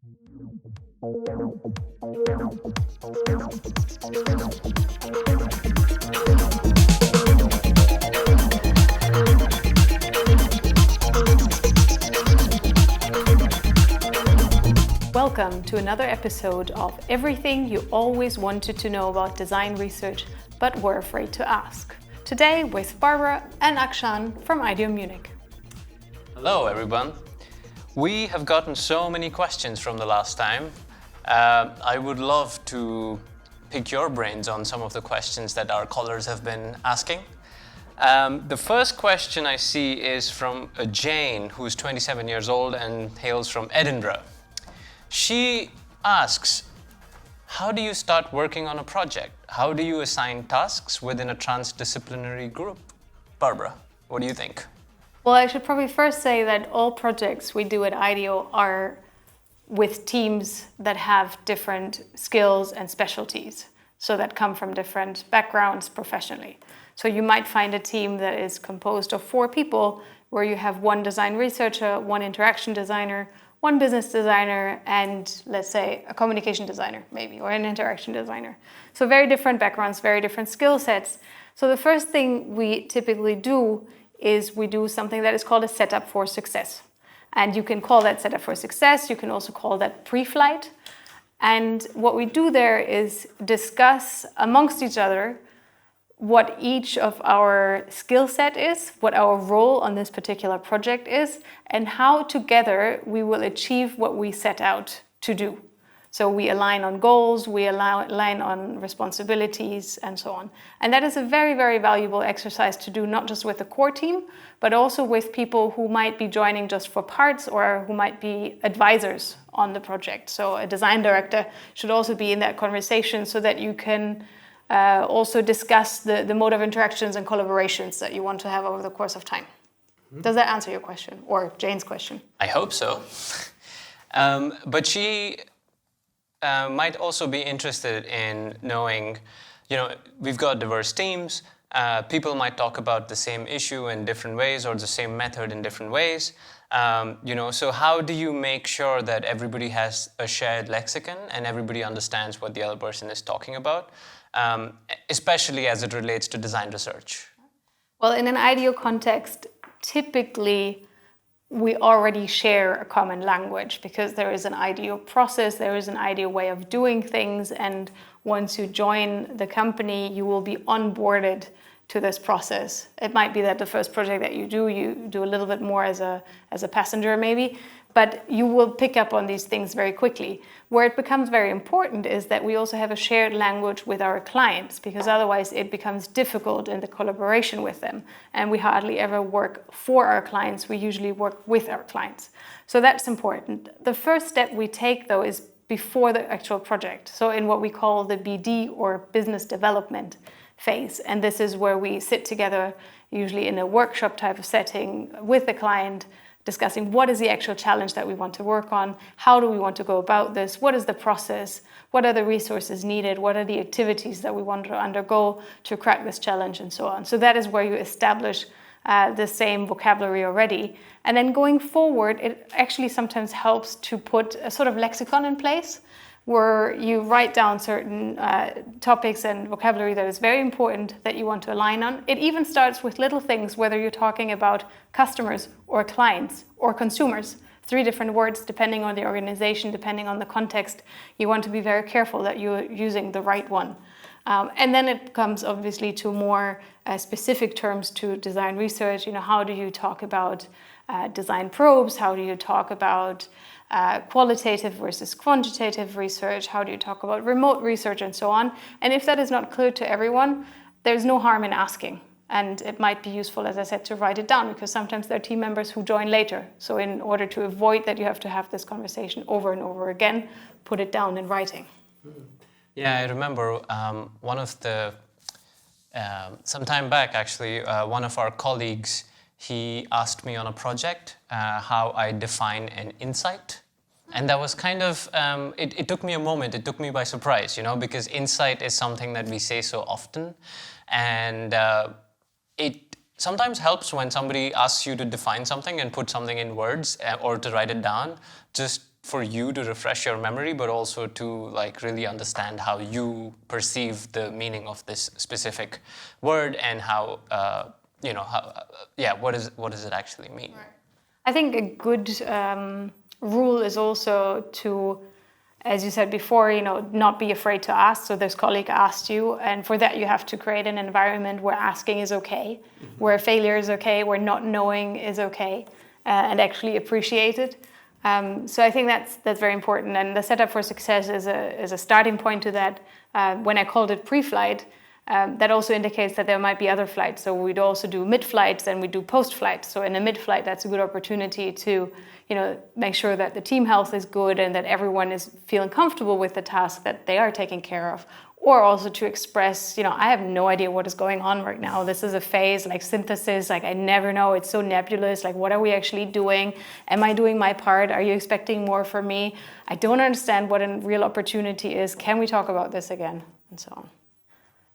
Welcome to another episode of Everything You Always Wanted to Know About Design Research but Were Afraid to Ask. Today with Barbara and Akshan from IDEO Munich. Hello everyone. We have gotten so many questions from the last time. I would love to pick your brains on some of the questions that our callers have been asking. The first question I see is from Jane, who's 27 years old and hails from Edinburgh. She asks, how do you start working on a project? How do you assign tasks within a transdisciplinary group? Barbara, what do you think? Well, I should probably first say that all projects we do at IDEO are with teams that have different skills and specialties, so that come from different backgrounds professionally. So you might find a team that is composed of 4 people, where you have one design researcher, one interaction designer, one business designer, and let's say a communication designer maybe, or an interaction designer. So very different backgrounds, very different skill sets. So the first thing we typically do is we do something that is called a setup for success. And you can call that setup for success, you can also call that pre-flight. And what we do there is discuss amongst each other what each of our skill set is, what our role on this particular project is, and how together we will achieve what we set out to do. So we align on goals, we align on responsibilities, and so on. And that is a very, very valuable exercise to do, not just with the core team, but also with people who might be joining just for parts or who might be advisors on the project. So a design director should also be in that conversation so that you can also discuss the mode of interactions and collaborations that you want to have over the course of time. Does that answer your question, or Jane's question? I hope so. But she might also be interested in knowing, we've got diverse teams. People might talk about the same issue in different ways or the same method in different ways. So how do you make sure that everybody has a shared lexicon and everybody understands what the other person is talking about? Especially as it relates to design research? Well, in an IDEO context, typically we already share a common language because there is an IDEO process, there is an IDEO way of doing things, and once you join the company, you will be onboarded to this process. It might be that the first project that you do a little bit more as a passenger maybe, but you will pick up on these things very quickly. Where it becomes very important is that we also have a shared language with our clients, because otherwise it becomes difficult in the collaboration with them. And we hardly ever work for our clients, we usually work with our clients. So that's important. The first step we take though is before the actual project. So in what we call the BD or business development phase. And this is where we sit together, usually in a workshop type of setting with the client, discussing what is the actual challenge that we want to work on, how do we want to go about this, what is the process, what are the resources needed, what are the activities that we want to undergo to crack this challenge, and so on. So that is where you establish the same vocabulary already. And then going forward, it actually sometimes helps to put a sort of lexicon in place where you write down certain topics and vocabulary that is very important that you want to align on. It even starts with little things, whether you're talking about customers or clients or consumers. 3 different words depending on the organization, depending on the context. You want to be very careful that you're using the right one. And then it comes obviously to more specific terms to design research. How do you talk about design probes? How do you talk about qualitative versus quantitative research? How do you talk about remote research and so on? And if that is not clear to everyone, there's no harm in asking. And it might be useful, as I said, to write it down, because sometimes there are team members who join later. So in order to avoid that you have to have this conversation over and over again, put it down in writing. Yeah, I remember some time back actually, one of our colleagues, he asked me on a project how I define an insight. And that was kind of, it took me a moment, it took me by surprise, because insight is something that we say so often. And it sometimes helps when somebody asks you to define something and put something in words or to write it down. Just for you to refresh your memory, but also to like really understand how you perceive the meaning of this specific word and how what does it actually mean? Right. I think a good rule is also to, as you said before, not be afraid to ask. So this colleague asked you, and for that you have to create an environment where asking is okay, where failure is okay, where not knowing is okay, and actually appreciate it. So I think that's very important. And the setup for success is a starting point to that. When I called it pre-flight, that also indicates that there might be other flights. So we'd also do mid-flights and we do post-flight. So in a mid-flight, that's a good opportunity to, make sure that the team health is good and that everyone is feeling comfortable with the task that they are taking care of. Or also to express, I have no idea what is going on right now. This is a phase like synthesis, like I never know. It's so nebulous. Like, what are we actually doing? Am I doing my part? Are you expecting more from me? I don't understand what a real opportunity is. Can we talk about this again? And so on.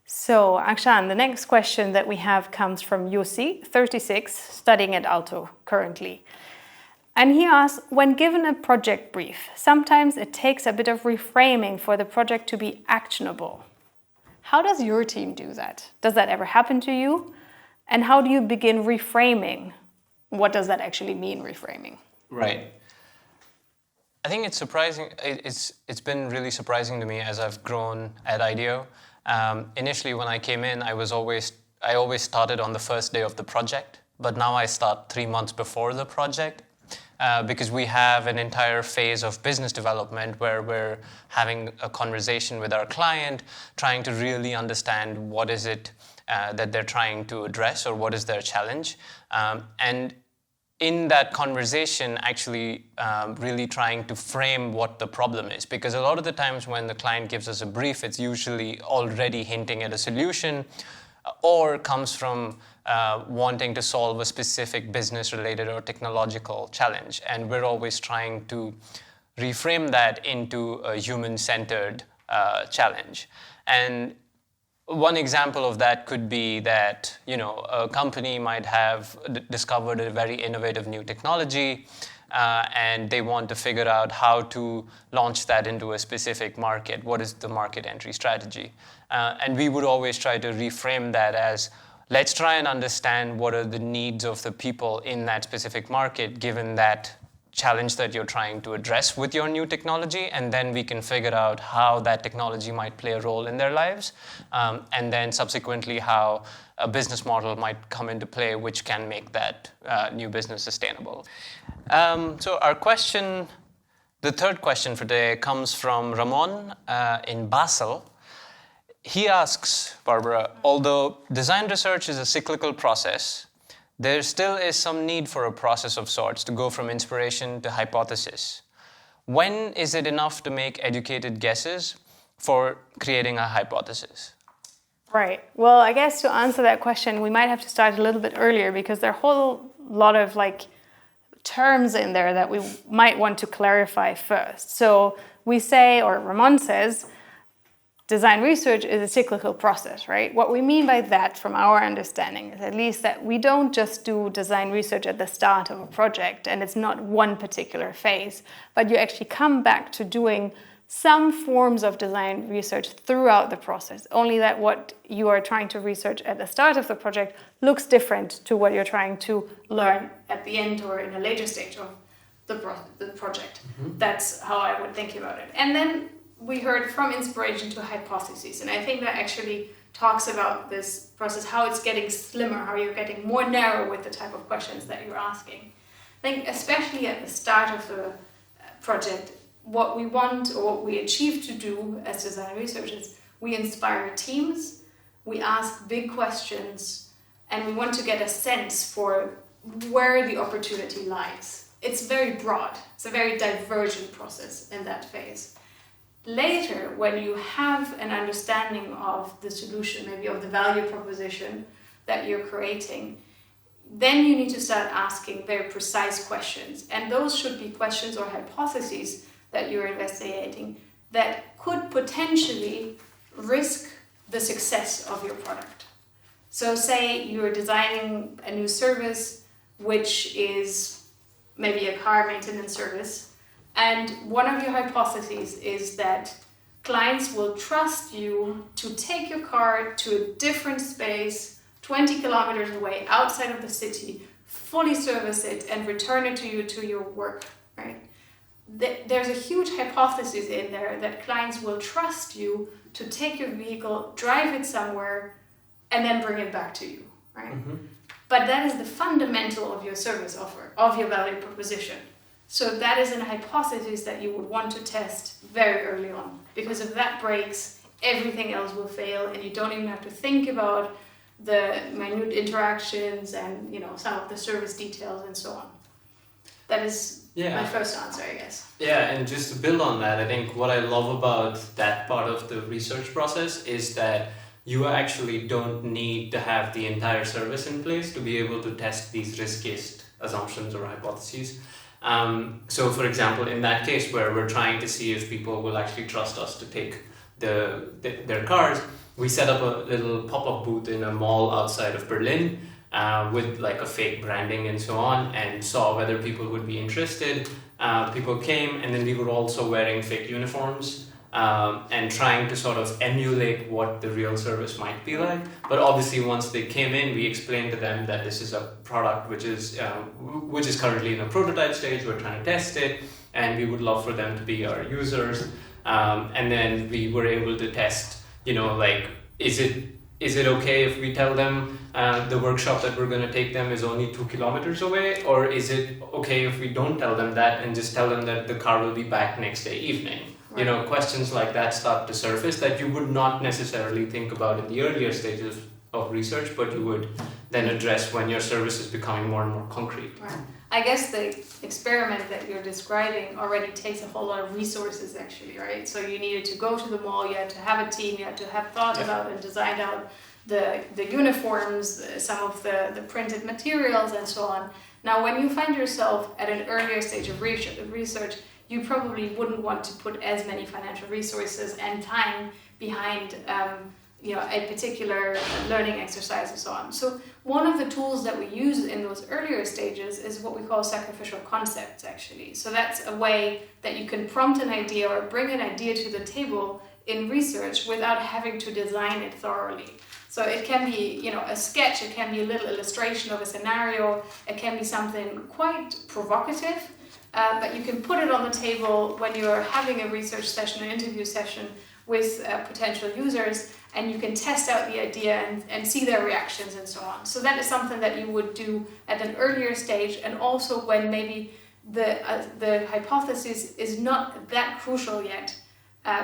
So, Akshan, the next question that we have comes from Yossi, 36, studying at Aalto currently. And he asks, when given a project brief, sometimes it takes a bit of reframing for the project to be actionable. How does your team do that? Does that ever happen to you? And how do you begin reframing? What does that actually mean, reframing? Right. I think it's surprising. It's been really surprising to me as I've grown at IDEO. Initially, when I came in, I always started on the first day of the project, but now I start 3 months before the project because we have an entire phase of business development where we're having a conversation with our client, trying to really understand what is it that they're trying to address or what is their challenge. And in that conversation, actually really trying to frame what the problem is. Because a lot of the times when the client gives us a brief, it's usually already hinting at a solution or comes from wanting to solve a specific business-related or technological challenge. And we're always trying to reframe that into a human-centered challenge. And one example of that could be that, a company might have discovered a very innovative new technology and they want to figure out how to launch that into a specific market. What is the market entry strategy? And we would always try to reframe that as, let's try and understand what are the needs of the people in that specific market, given that challenge that you're trying to address with your new technology, and then we can figure out how that technology might play a role in their lives, and then subsequently how a business model might come into play which can make that new business sustainable. So our question, the third question for today, comes from Ramon in Basel. He asks, Barbara, although design research is a cyclical process, there still is some need for a process of sorts to go from inspiration to hypothesis. When is it enough to make educated guesses for creating a hypothesis? Right. Well, I guess to answer that question, we might have to start a little bit earlier because there are a whole lot of terms in there that we might want to clarify first. So we say, or Ramon says, design research is a cyclical process, right? What we mean by that, from our understanding, is at least that we don't just do design research at the start of a project and it's not one particular phase, but you actually come back to doing some forms of design research throughout the process, only that what you are trying to research at the start of the project looks different to what you're trying to learn at the end or in a later stage of the project. Mm-hmm. That's how I would think about it. And then we heard from inspiration to hypotheses, and I think that actually talks about this process, how it's getting slimmer, how you're getting more narrow with the type of questions that you're asking. I think especially at the start of the project, what we want or what we achieve to do as design researchers, we inspire teams, we ask big questions, and we want to get a sense for where the opportunity lies. It's very broad, it's a very divergent process in that phase. Later, when you have an understanding of the solution, maybe of the value proposition that you're creating, then you need to start asking very precise questions. And those should be questions or hypotheses that you're investigating that could potentially risk the success of your product. So say you're designing a new service, which is maybe a car maintenance service, And one of your hypotheses is that clients will trust you to take your car to a different space, 20 kilometers away, outside of the city, fully service it, and return it to you to your work, right? There's a huge hypothesis in there that clients will trust you to take your vehicle, drive it somewhere, and then bring it back to you, right? Mm-hmm. But that is the fundamental of your service offer, of your value proposition. So that is a hypothesis that you would want to test very early on, because if that breaks, everything else will fail, and you don't even have to think about the minute interactions and, you know, some of the service details and so on. That is my first answer, I guess. Yeah, and just to build on that, I think what I love about that part of the research process is that you actually don't need to have the entire service in place to be able to test these riskiest assumptions or hypotheses. So for example, in that case where we're trying to see if people will actually trust us to take their cars, we set up a little pop-up booth in a mall outside of Berlin with like a fake branding and so on, and saw whether people would be interested. People came, and then we were also wearing fake uniforms and trying to sort of emulate what the real service might be like. But obviously once they came in, we explained to them that this is a product which is currently in a prototype stage. We're trying to test it, and we would love for them to be our users. And then we were able to test, you know, like, is it okay if we tell them the workshop that we're going to take them is only 2 kilometers away? Or is it okay if we don't tell them that and just tell them that the car will be back next day evening? Right. You know, questions like that start to surface that you would not necessarily think about in the earlier stages of research, but you would then address when your service is becoming more and more concrete. Right. I guess the experiment that you're describing already takes a whole lot of resources, actually, right? So you needed to go to the mall, you had to have a team, you had to have thought about and designed out the uniforms, some of the printed materials and so on. Now, when you find yourself at an earlier stage of research, you probably wouldn't want to put as many financial resources and time behind a particular learning exercise and so on. So one of the tools that we use in those earlier stages is what we call sacrificial concepts, actually. So that's a way that you can prompt an idea or bring an idea to the table in research without having to design it thoroughly. So it can be, you know, a sketch, it can be a little illustration of a scenario, it can be something quite provocative, but you can put it on the table when you're having a research session, an interview session with potential users, and you can test out the idea and see their reactions and so on. So that is something that you would do at an earlier stage, and also when maybe the hypothesis is not that crucial yet,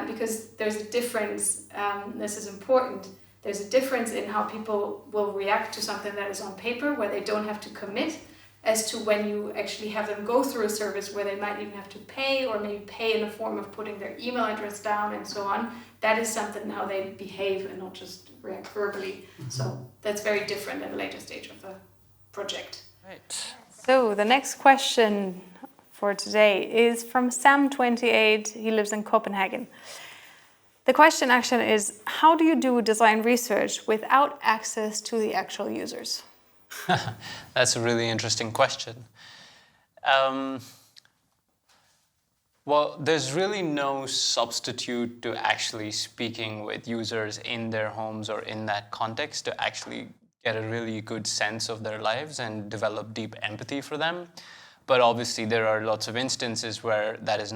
because there's a difference, this is important, there's a difference in how people will react to something that is on paper, where they don't have to commit, as to when you actually have them go through a service where they might even have to pay, or maybe pay in the form of putting their email address down and so on. That is something how they behave and not just react verbally. Mm-hmm. So that's very different at a later stage of the project. Right. So the next question for today is from Sam28. He lives in Copenhagen. The question actually is, how do you do design research without access to the actual users? That's a really interesting question. Well, there's really no substitute to actually speaking with users in their homes or in that context to actually get a really good sense of their lives and develop deep empathy for them. But obviously there are lots of instances where that is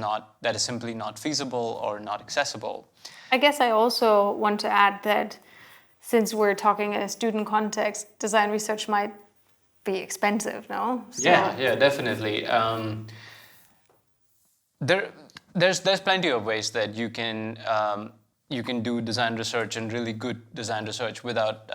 simply not feasible or not accessible. I guess I also want to add that since we're talking in a student context, design research might be expensive, no? So Yeah, definitely. There's plenty of ways that you can do design research and really good design research without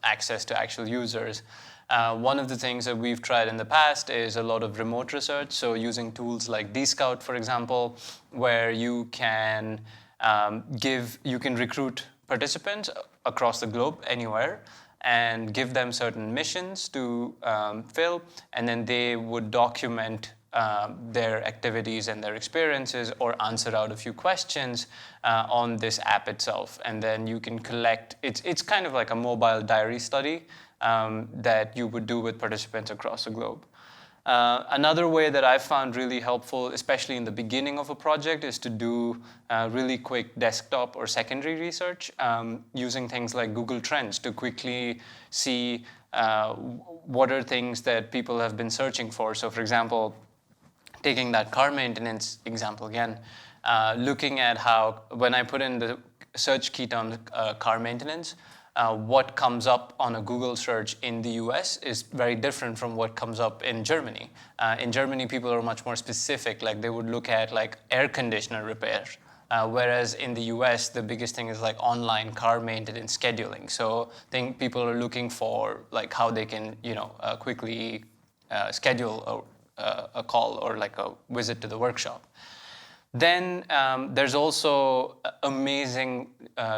access to actual users. One of the things that we've tried in the past is a lot of remote research, so using tools like Dscout, for example, where you can recruit participants across the globe, anywhere, and give them certain missions to fill, and then they would document their activities and their experiences or answer out a few questions on this app itself. And then you can collect, it's kind of like a mobile diary study that you would do with participants across the globe. Another way that I've found really helpful, especially in the beginning of a project, is to do really quick desktop or secondary research using things like Google Trends to quickly see what are things that people have been searching for. So for example, taking that car maintenance example again, looking at how when I put in the search key term car maintenance, what comes up on a Google search in the US is very different from what comes up in Germany. In Germany, people are much more specific, like they would look at like air conditioner repair, whereas in the US, the biggest thing is like online car maintenance scheduling. So I think people are looking for like how they can, quickly schedule a call or like a visit to the workshop. Then there's also amazing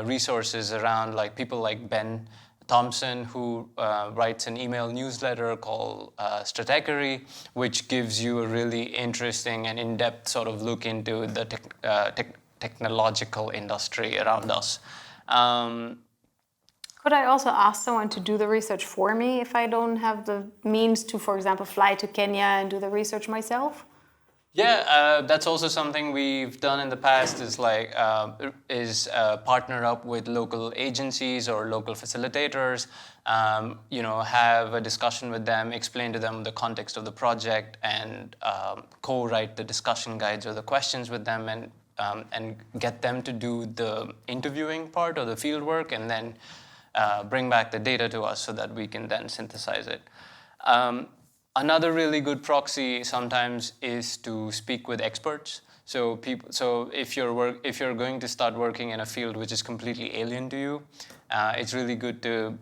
resources around like people like Ben Thompson, who writes an email newsletter called Strategery, which gives you a really interesting and in-depth sort of look into the technological industry around us. Could I also ask someone to do the research for me if I don't have the means to, for example, fly to Kenya and do the research myself? Yeah, that's also something we've done in the past is like partner up with local agencies or local facilitators, have a discussion with them, explain to them the context of the project, and co-write the discussion guides or the questions with them, and get them to do the interviewing part or the field work, and then bring back the data to us so that we can then synthesize it. Another really good proxy sometimes is to speak with experts. So if you're going to start working in a field which is completely alien to you, it's really good to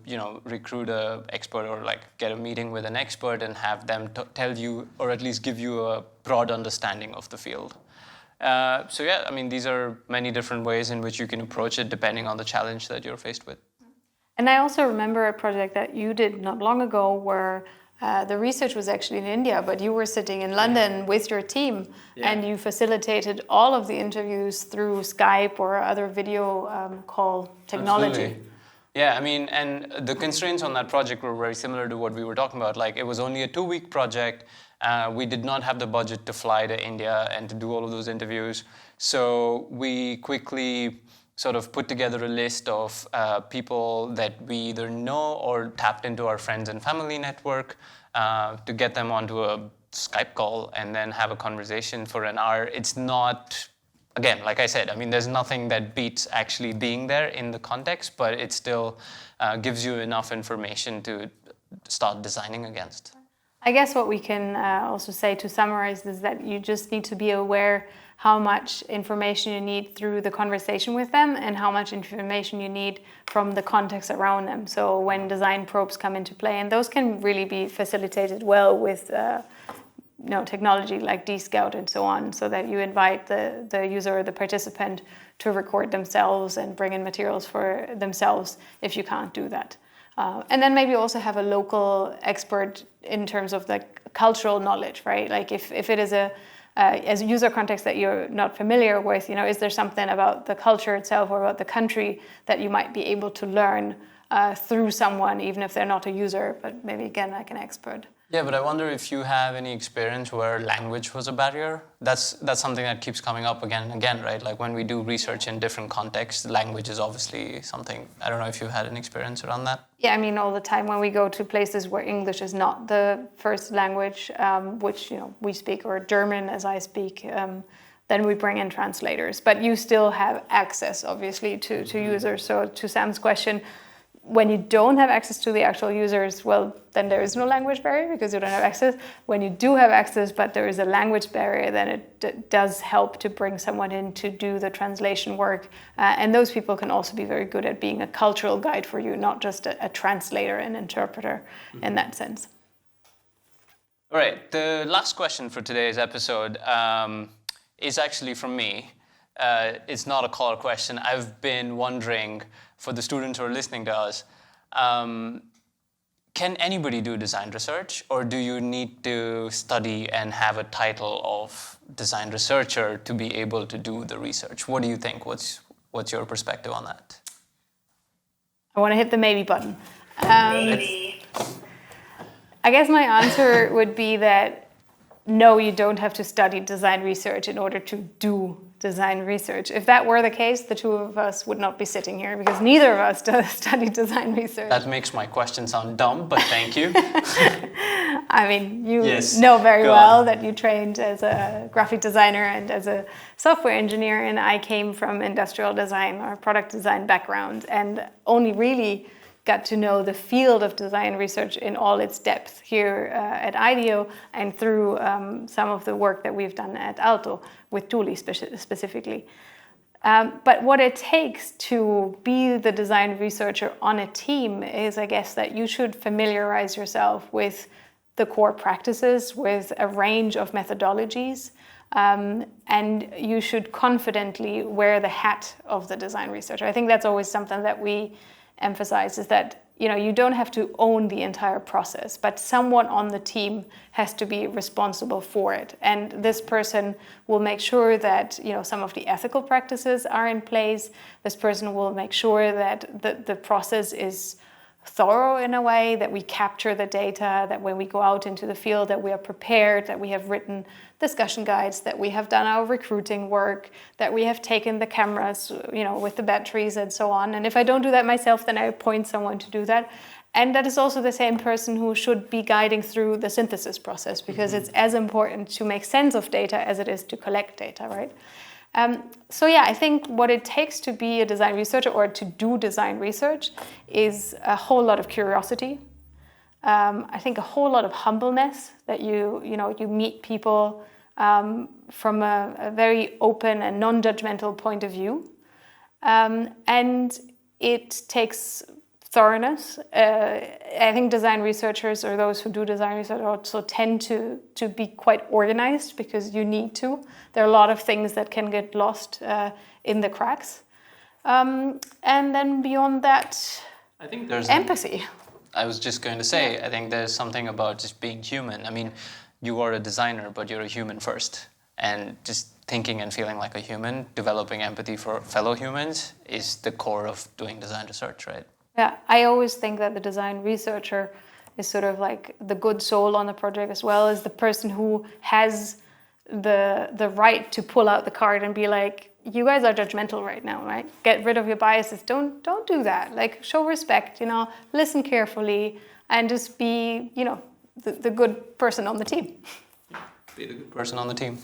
recruit an expert or like get a meeting with an expert and have them tell you or at least give you a broad understanding of the field. These are many different ways in which you can approach it depending on the challenge that you're faced with. And I also remember a project that you did not long ago where the research was actually in India, but you were sitting in London with your team, and you facilitated all of the interviews through Skype or other video call technology. Absolutely. Yeah, and the constraints on that project were very similar to what we were talking about. Like, it was only a 2-week project. We did not have the budget to fly to India and to do all of those interviews. So we quickly sort of put together a list of people that we either know or tapped into our friends and family network to get them onto a Skype call and then have a conversation for an hour. It's not, again, like I said, there's nothing that beats actually being there in the context, but it still gives you enough information to start designing against. I guess what we can also say to summarize is that you just need to be aware how much information you need through the conversation with them and how much information you need from the context around them. So when design probes come into play, and those can really be facilitated well with technology like DScout and so on, so that you invite the user or the participant to record themselves and bring in materials for themselves if you can't do that. And then maybe also have a local expert in terms of like cultural knowledge, right? Like if it is as a user context that you're not familiar with, is there something about the culture itself or about the country that you might be able to learn through someone, even if they're not a user, but maybe again like an expert? Yeah, but I wonder if you have any experience where language was a barrier. That's something that keeps coming up again and again, right? Like when we do research in different contexts, language is obviously something. I don't know if you had an experience around that. Yeah, all the time when we go to places where English is not the first language, which we speak, or German as I speak, then we bring in translators. But you still have access, obviously, to users. So to Sam's question, when you don't have access to the actual users, well, then there is no language barrier because you don't have access. When you do have access, but there is a language barrier, then it does help to bring someone in to do the translation work. And those people can also be very good at being a cultural guide for you, not just a translator and interpreter in that sense. All right, the last question for today's episode is actually from me. It's not a caller question. I've been wondering, for the students who are listening to us, can anybody do design research, or do you need to study and have a title of design researcher to be able to do the research? What do you think? What's your perspective on that? I want to hit the maybe button. Maybe. I guess my answer would be that no, you don't have to study design research in order to do design research. If that were the case, the two of us would not be sitting here because neither of us study design research. That makes my question sound dumb, but thank you. I mean, you know very well that you trained as a graphic designer and as a software engineer, and I came from industrial design or product design background and only really got to know the field of design research in all its depth here at IDEO and through some of the work that we've done at Aalto with Tuli specifically. But what it takes to be the design researcher on a team is, I guess, that you should familiarize yourself with the core practices, with a range of methodologies, and you should confidently wear the hat of the design researcher. I think that's always something that we emphasize, is that you don't have to own the entire process, but someone on the team has to be responsible for it. And this person will make sure that some of the ethical practices are in place. This person will make sure that the process is thorough in a way, that we capture the data, that when we go out into the field that we are prepared, that we have written discussion guides, that we have done our recruiting work, that we have taken the cameras, with the batteries and so on. And if I don't do that myself, then I appoint someone to do that. And that is also the same person who should be guiding through the synthesis process, because it's as important to make sense of data as it is to collect data, right? I think what it takes to be a design researcher or to do design research is a whole lot of curiosity. I think a whole lot of humbleness, that you meet people from a very open and non-judgmental point of view. And it takes thoroughness. I think design researchers, or those who do design research, also tend to be quite organized, because you need to. There are a lot of things that can get lost in the cracks. And then beyond that, I think there's empathy. I was just going to say, I think there's something about just being human. I mean, you are a designer, but you're a human first. And just thinking and feeling like a human, developing empathy for fellow humans is the core of doing design research, right? Yeah, I always think that the design researcher is sort of like the good soul on the project, as well as the person who has the right to pull out the card and be like, you guys are judgmental right now, right? Get rid of your biases. Don't do that. Like, show respect, listen carefully, and just be, the good person on the team. Be the good person on the team.